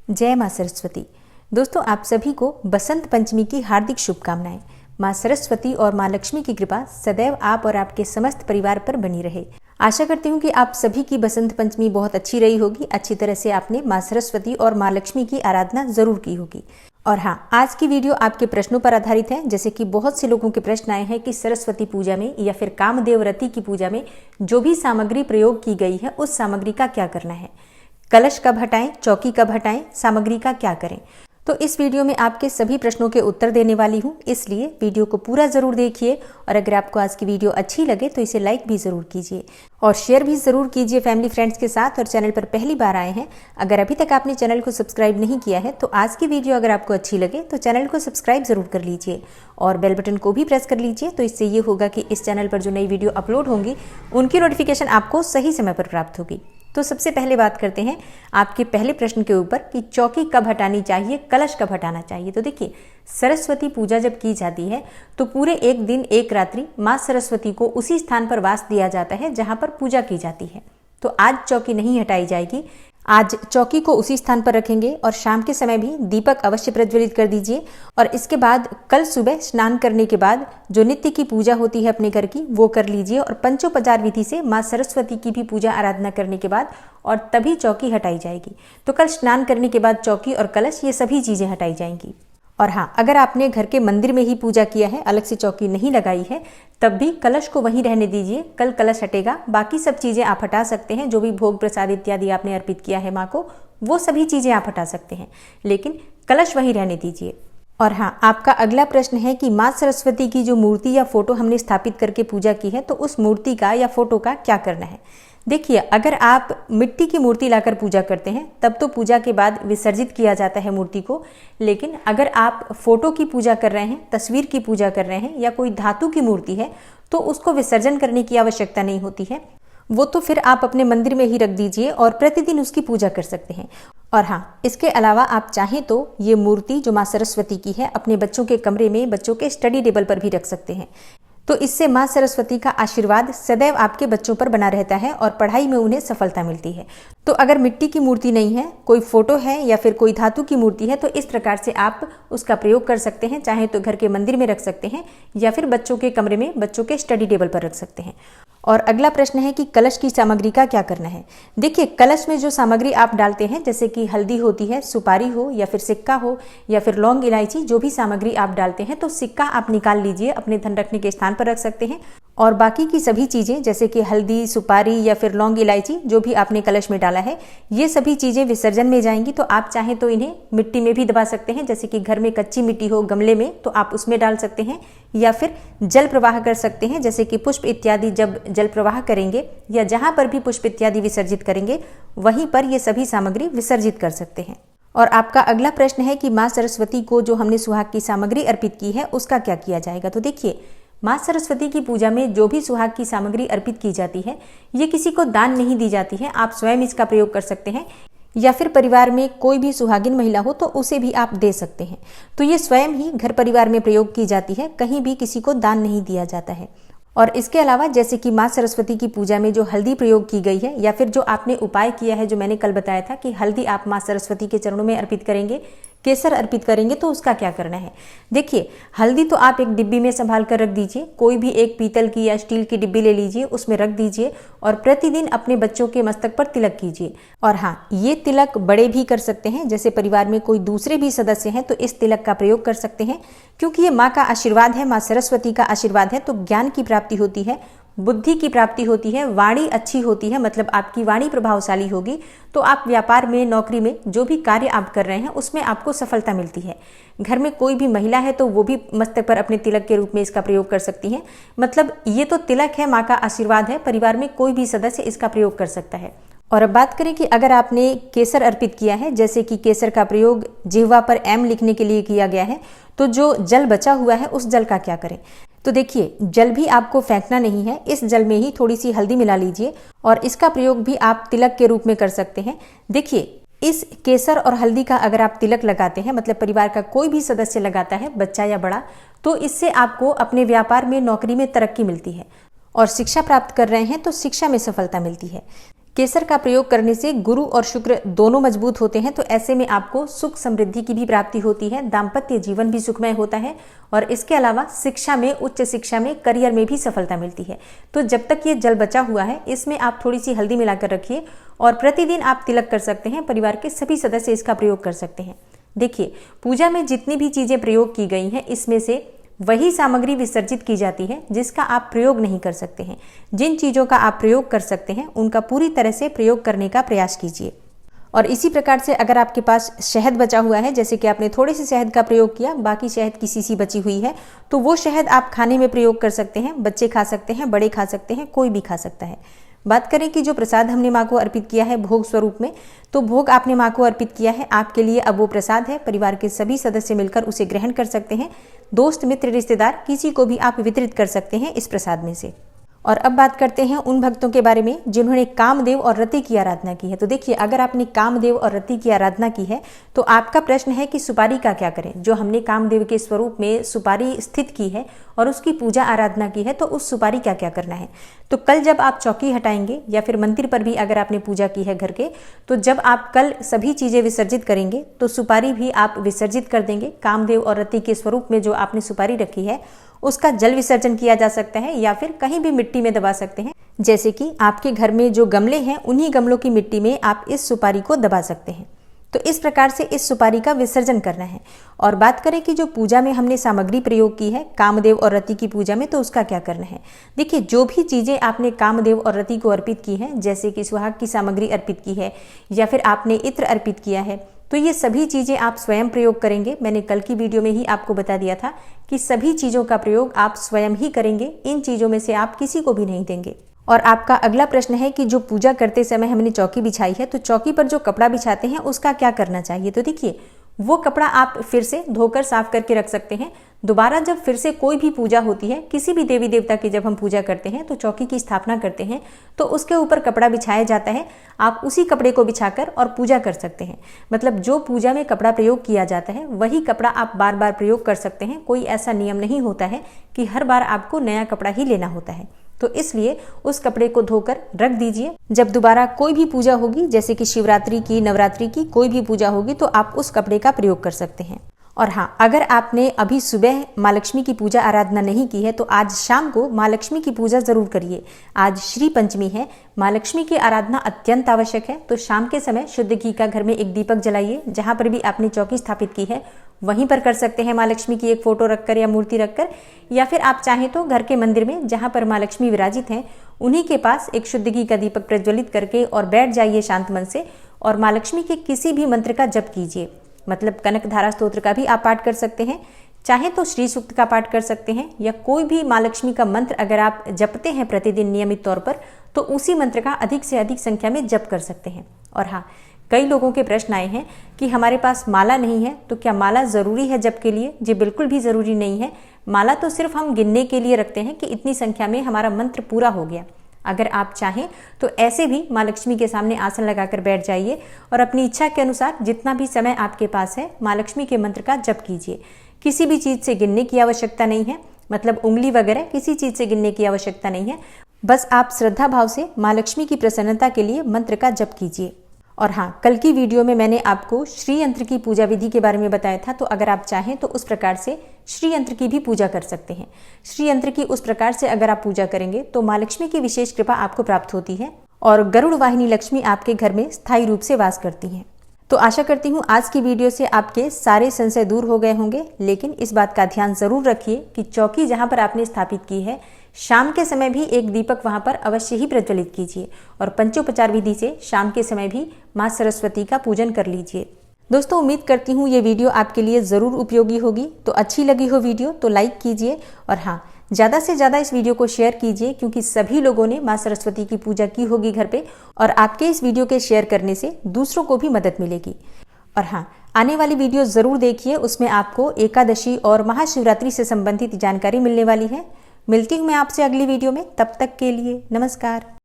जय माँ सरस्वती। दोस्तों, आप सभी को बसंत पंचमी की हार्दिक शुभकामनाएं। माँ सरस्वती और माँ लक्ष्मी की कृपा सदैव आप और आपके समस्त परिवार पर बनी रहे। आशा करती हूँ कि आप सभी की बसंत पंचमी बहुत अच्छी रही होगी। अच्छी तरह से आपने माँ सरस्वती और माँ लक्ष्मी की आराधना जरूर की होगी। और हाँ, आज की वीडियो आपके प्रश्नों पर आधारित है। जैसे कि बहुत से लोगों के प्रश्न आए हैं कि सरस्वती पूजा में या फिर कामदेव रति की पूजा में जो भी सामग्री प्रयोग की गई है उस सामग्री का क्या करना है, कलश कब हटाएं, चौकी कब हटाएं, सामग्री का क्या करें। तो इस वीडियो में आपके सभी प्रश्नों के उत्तर देने वाली हूं, इसलिए वीडियो को पूरा जरूर देखिए। और अगर आपको आज की वीडियो अच्छी लगे तो इसे लाइक भी जरूर कीजिए और शेयर भी जरूर कीजिए फैमिली फ्रेंड्स के साथ। और चैनल पर पहली बार आए हैं, अगर अभी तक आपने चैनल को सब्सक्राइब नहीं किया है तो आज की वीडियो अगर आपको अच्छी लगे तो चैनल को सब्सक्राइब जरूर कर लीजिए और बेल बटन को भी प्रेस कर लीजिए। तो इससे ये होगा कि इस चैनल पर जो नई वीडियो अपलोड होंगी उनकी नोटिफिकेशन आपको सही समय पर प्राप्त होगी। तो सबसे पहले बात करते हैं आपके पहले प्रश्न के ऊपर कि चौकी कब हटानी चाहिए, कलश कब हटाना चाहिए। तो देखिए, सरस्वती पूजा जब की जाती है तो पूरे एक दिन एक रात्रि माँ सरस्वती को उसी स्थान पर वास दिया जाता है जहां पर पूजा की जाती है। तो आज चौकी नहीं हटाई जाएगी। आज चौकी को उसी स्थान पर रखेंगे और शाम के समय भी दीपक अवश्य प्रज्वलित कर दीजिए। और इसके बाद कल सुबह स्नान करने के बाद जो नित्य की पूजा होती है अपने घर की वो कर लीजिए और पंचोपचार विधि से माँ सरस्वती की भी पूजा आराधना करने के बाद और तभी चौकी हटाई जाएगी। तो कल स्नान करने के बाद चौकी और कलश ये सभी चीजें हटाई जाएंगी। और हाँ, अगर आपने घर के मंदिर में ही पूजा किया है, अलग से चौकी नहीं लगाई है, तब भी कलश को वहीं रहने दीजिए। कल कलश हटेगा, बाकी सब चीजें आप हटा सकते हैं। जो भी भोग प्रसाद इत्यादि आपने अर्पित किया है माँ को, वो सभी चीजें आप हटा सकते हैं, लेकिन कलश वहीं रहने दीजिए। और हाँ, आपका अगला प्रश्न है कि माँ सरस्वती की जो मूर्ति या फोटो हमने स्थापित करके पूजा की है तो उस मूर्ति का या फोटो का क्या करना है। देखिए, अगर आप मिट्टी की मूर्ति लाकर पूजा करते हैं तब तो पूजा के बाद विसर्जित किया जाता है मूर्ति को। लेकिन अगर आप फोटो की पूजा कर रहे हैं, तस्वीर की पूजा कर रहे हैं या कोई धातु की मूर्ति है तो उसको विसर्जन करने की आवश्यकता नहीं होती है। वो तो फिर आप अपने मंदिर में ही रख दीजिए और प्रतिदिन उसकी पूजा कर सकते हैं। और हाँ, इसके अलावा आप चाहें तो ये मूर्ति जो माँ सरस्वती की है अपने बच्चों के कमरे में, बच्चों के स्टडी टेबल पर भी रख सकते हैं। तो इससे माँ सरस्वती का आशीर्वाद सदैव आपके बच्चों पर बना रहता है और पढ़ाई में उन्हें सफलता मिलती है। तो अगर मिट्टी की मूर्ति नहीं है, कोई फोटो है या फिर कोई धातु की मूर्ति है तो इस प्रकार से आप उसका प्रयोग कर सकते हैं। चाहे तो घर के मंदिर में रख सकते हैं या फिर बच्चों के कमरे में, बच्चों के स्टडी टेबल पर रख सकते हैं। और अगला प्रश्न है कि कलश की सामग्री का क्या करना है। देखिए, कलश में जो सामग्री आप डालते हैं, जैसे कि हल्दी होती है, सुपारी हो या फिर सिक्का हो या फिर लौंग इलायची, जो भी सामग्री आप डालते हैं तो सिक्का आप निकाल लीजिए, अपने धन रखने के स्थान पर रख सकते हैं। और बाकी की सभी चीजें जैसे कि हल्दी, सुपारी या फिर लौंग इलायची जो भी आपने कलश में डाला है, ये सभी चीजें विसर्जन में जाएंगी। तो आप चाहें तो इन्हें मिट्टी में भी दबा सकते हैं, जैसे कि घर में कच्ची मिट्टी हो गमले में तो आप उसमें डाल सकते हैं, या फिर जल प्रवाह कर सकते हैं, जैसे कि पुष्प इत्यादि जब जल प्रवाह करेंगे या जहां पर भी पुष्प इत्यादि विसर्जित करेंगे वहीं पर ये सभी सामग्री विसर्जित कर सकते हैं। और आपका अगला प्रश्न है कि माँ सरस्वती को जो हमने सुहाग की सामग्री अर्पित की है उसका क्या किया जाएगा। तो देखिए, माँ सरस्वती की पूजा में जो भी सुहाग की सामग्री अर्पित की जाती है ये किसी को दान नहीं दी जाती है। आप स्वयं इसका प्रयोग कर सकते हैं या फिर परिवार में कोई भी सुहागिन महिला हो तो उसे भी आप दे सकते हैं। तो ये स्वयं ही घर परिवार में प्रयोग की जाती है, कहीं भी किसी को दान नहीं दिया जाता है। और इसके अलावा जैसे कि माँ सरस्वती की पूजा में जो हल्दी प्रयोग की गई है या फिर जो आपने उपाय किया है, जो मैंने कल बताया था कि हल्दी आप माँ सरस्वती के चरणों में अर्पित करेंगे, केसर अर्पित करेंगे, तो उसका क्या करना है। देखिए, हल्दी तो आप एक डिब्बी में संभाल कर रख दीजिए, कोई भी एक पीतल की या स्टील की डिब्बी ले लीजिए, उसमें रख दीजिए और प्रतिदिन अपने बच्चों के मस्तक पर तिलक कीजिए। और हाँ, ये तिलक बड़े भी कर सकते हैं, जैसे परिवार में कोई दूसरे भी सदस्य हैं तो इस तिलक का प्रयोग कर सकते हैं, क्योंकि ये माँ का आशीर्वाद है, माँ सरस्वती का आशीर्वाद है। तो ज्ञान की प्राप्ति होती है, बुद्धि की प्राप्ति होती है, वाणी अच्छी होती है, मतलब आपकी वाणी प्रभावशाली होगी तो आप व्यापार में, नौकरी में, जो भी कार्य आप कर रहे हैं उसमें आपको सफलता मिलती है। घर में कोई भी महिला है तो वो भी मस्तक पर अपने तिलक के रूप में इसका प्रयोग कर सकती हैं। मतलब ये तो तिलक है, माँ का आशीर्वाद है, परिवार में कोई भी सदस्य इसका प्रयोग कर सकता है। और अब बात करें कि अगर आपने केसर अर्पित किया है, जैसे कि केसर का प्रयोग जिह्वा पर एम लिखने के लिए किया गया है, तो जो जल बचा हुआ है उस जल का क्या करें। तो देखिए, जल भी आपको फेंकना नहीं है, इस जल में ही थोड़ी सी हल्दी मिला लीजिए और इसका प्रयोग भी आप तिलक के रूप में कर सकते हैं। देखिए, इस केसर और हल्दी का अगर आप तिलक लगाते हैं, मतलब परिवार का कोई भी सदस्य लगाता है, बच्चा या बड़ा, तो इससे आपको अपने व्यापार में, नौकरी में तरक्की मिलती है। और शिक्षा प्राप्त कर रहे हैं तो शिक्षा में सफलता मिलती है। केसर का प्रयोग करने से गुरु और शुक्र दोनों मजबूत होते हैं, तो ऐसे में आपको सुख समृद्धि की भी प्राप्ति होती है, दाम्पत्य जीवन भी सुखमय होता है और इसके अलावा शिक्षा में, उच्च शिक्षा में, करियर में भी सफलता मिलती है। तो जब तक ये जल बचा हुआ है इसमें आप थोड़ी सी हल्दी मिलाकर रखिए और प्रतिदिन आप तिलक कर सकते हैं। परिवार के सभी सदस्य इसका प्रयोग कर सकते हैं। देखिए, पूजा में जितनी भी चीजें प्रयोग की गई हैं इसमें से वही सामग्री विसर्जित की जाती है जिसका आप प्रयोग नहीं कर सकते हैं। जिन चीज़ों का आप प्रयोग कर सकते हैं उनका पूरी तरह से प्रयोग करने का प्रयास कीजिए। और इसी प्रकार से अगर आपके पास शहद बचा हुआ है, जैसे कि आपने थोड़े से शहद का प्रयोग किया, बाकी शहद की शीशी बची हुई है, तो वो शहद आप खाने में प्रयोग कर सकते हैं। बच्चे खा सकते हैं, बड़े खा सकते हैं, कोई भी खा सकता है। बात करें कि जो प्रसाद हमने माँ को अर्पित किया है भोग स्वरूप में, तो भोग आपने माँ को अर्पित किया है, आपके लिए अब वो प्रसाद है। परिवार के सभी सदस्य मिलकर उसे ग्रहण कर सकते हैं। दोस्त, मित्र, रिश्तेदार, किसी को भी आप वितरित कर सकते हैं इस प्रसाद में से। और अब बात करते हैं उन भक्तों के बारे में जिन्होंने कामदेव और रति की आराधना की है। तो देखिए, अगर आपने कामदेव और रति की आराधना की है तो आपका प्रश्न है कि सुपारी का क्या करें। जो हमने कामदेव के स्वरूप में सुपारी स्थित की है और उसकी पूजा आराधना की है, तो उस सुपारी क्या क्या करना है। तो कल जब आप चौकी हटाएंगे या फिर मंदिर पर भी अगर आपने पूजा की है घर के, तो जब आप कल सभी चीजें विसर्जित करेंगे तो सुपारी भी आप विसर्जित कर देंगे। कामदेव और रति के स्वरूप में जो आपने सुपारी रखी है उसका जल विसर्जन किया जा सकता है या फिर कहीं भी मिट्टी में दबा सकते हैं। जैसे कि आपके घर में जो गमले हैं उन्हीं गमलों की मिट्टी में आप इस सुपारी को दबा सकते हैं। तो इस प्रकार से इस सुपारी का विसर्जन करना है। और बात करें कि जो पूजा में हमने सामग्री प्रयोग की है कामदेव और रति की पूजा में, तो उसका क्या करना है। देखिए, जो भी चीज़ें आपने कामदेव और रति को अर्पित की हैं, जैसे कि सुहाग की सामग्री अर्पित की है या फिर आपने इत्र अर्पित किया है, तो ये सभी चीज़ें आप स्वयं प्रयोग करेंगे। मैंने कल की वीडियो में ही आपको बता दिया था कि सभी चीज़ों का प्रयोग आप स्वयं ही करेंगे। इन चीज़ों में से आप किसी को भी नहीं देंगे। और आपका अगला प्रश्न है कि जो पूजा करते समय हमने चौकी बिछाई है, तो चौकी पर जो कपड़ा बिछाते हैं उसका क्या करना चाहिए। तो देखिए, वो कपड़ा आप फिर से धोकर साफ करके रख सकते हैं। दोबारा जब फिर से कोई भी पूजा होती है, किसी भी देवी देवता की जब हम पूजा करते हैं तो चौकी की स्थापना करते हैं, तो उसके ऊपर कपड़ा बिछाया जाता है। आप उसी कपड़े को बिछाकर और पूजा कर सकते हैं। मतलब जो पूजा में कपड़ा प्रयोग किया जाता है वही कपड़ा आप बार बार प्रयोग कर सकते हैं। कोई ऐसा नियम नहीं होता है कि हर बार आपको नया कपड़ा ही लेना होता है। तो इसलिए उस कपड़े को धोकर रख दीजिए। जब दोबारा कोई भी पूजा होगी, जैसे कि शिवरात्रि की, नवरात्रि की कोई भी पूजा होगी, तो आप उस कपड़े का प्रयोग कर सकते हैं। और हाँ, अगर आपने अभी सुबह माँ लक्ष्मी की पूजा आराधना नहीं की है तो आज शाम को माँ लक्ष्मी की पूजा जरूर करिए। आज श्री पंचमी है, माँ लक्ष्मी की आराधना अत्यंत आवश्यक है। तो शाम के समय शुद्ध घी का घर में एक दीपक जलाइए। जहाँ पर भी आपने चौकी स्थापित की है वहीं पर कर सकते हैं माँ लक्ष्मी की एक फोटो रखकर या मूर्ति रखकर, या फिर आप चाहें तो घर के मंदिर में जहाँ पर माँ लक्ष्मी विराजित हैं उन्हीं के पास एक शुद्ध घी का दीपक प्रज्वलित करके और बैठ जाइए शांत मन से और माँ लक्ष्मी के किसी भी मंत्र का जप कीजिए। मतलब कनक धारा स्तोत्र का भी आप पाठ कर सकते हैं, चाहे तो श्री सूक्त का पाठ कर सकते हैं, या कोई भी माँ लक्ष्मी का मंत्र अगर आप जपते हैं प्रतिदिन नियमित तौर पर, तो उसी मंत्र का अधिक से अधिक संख्या में जप कर सकते हैं। और हाँ, कई लोगों के प्रश्न आए हैं कि हमारे पास माला नहीं है तो क्या माला ज़रूरी है जप के लिए। जी बिल्कुल भी ज़रूरी नहीं है। माला तो सिर्फ हम गिनने के लिए रखते हैं कि इतनी संख्या में हमारा मंत्र पूरा हो गया। अगर आप चाहें तो ऐसे भी माँ लक्ष्मी के सामने आसन लगाकर बैठ जाइए और अपनी इच्छा के अनुसार जितना भी समय आपके पास है माँ लक्ष्मी के मंत्र का जप कीजिए। किसी भी चीज़ से गिनने की आवश्यकता नहीं है, मतलब उंगली वगैरह किसी चीज़ से गिनने की आवश्यकता नहीं है। बस आप श्रद्धा भाव से माँ लक्ष्मी की प्रसन्नता के लिए मंत्र का जप कीजिए। और हाँ, कल की वीडियो में मैंने आपको श्री यंत्र की पूजा विधि के बारे में बताया था, तो अगर आप चाहें तो उस प्रकार से श्री यंत्र की भी पूजा कर सकते हैं। श्री यंत्र की उस प्रकार से अगर आप पूजा करेंगे तो माँ लक्ष्मी की विशेष कृपा आपको प्राप्त होती है और गरुड़ वाहिनी लक्ष्मी आपके घर में स्थायी रूप से वास करती हैं। तो आशा करती हूँ आज की वीडियो से आपके सारे संशय दूर हो गए होंगे। लेकिन इस बात का ध्यान जरूर रखिए कि चौकी जहाँ पर आपने स्थापित की है, शाम के समय भी एक दीपक वहाँ पर अवश्य ही प्रज्वलित कीजिए और पंचोपचार विधि से शाम के समय भी माँ सरस्वती का पूजन कर लीजिए। दोस्तों, उम्मीद करती हूँ ये वीडियो आपके लिए ज़रूर उपयोगी होगी। तो अच्छी लगी हो वीडियो तो लाइक कीजिए और हाँ, ज़्यादा से ज़्यादा इस वीडियो को शेयर कीजिए, क्योंकि सभी लोगों ने माँ सरस्वती की पूजा की होगी घर पे और आपके इस वीडियो के शेयर करने से दूसरों को भी मदद मिलेगी। और हाँ, आने वाली वीडियो ज़रूर देखिए, उसमें आपको एकादशी और महाशिवरात्रि से संबंधित जानकारी मिलने वाली है। मिलती हूँ मैं आपसे अगली वीडियो में, तब तक के लिए नमस्कार।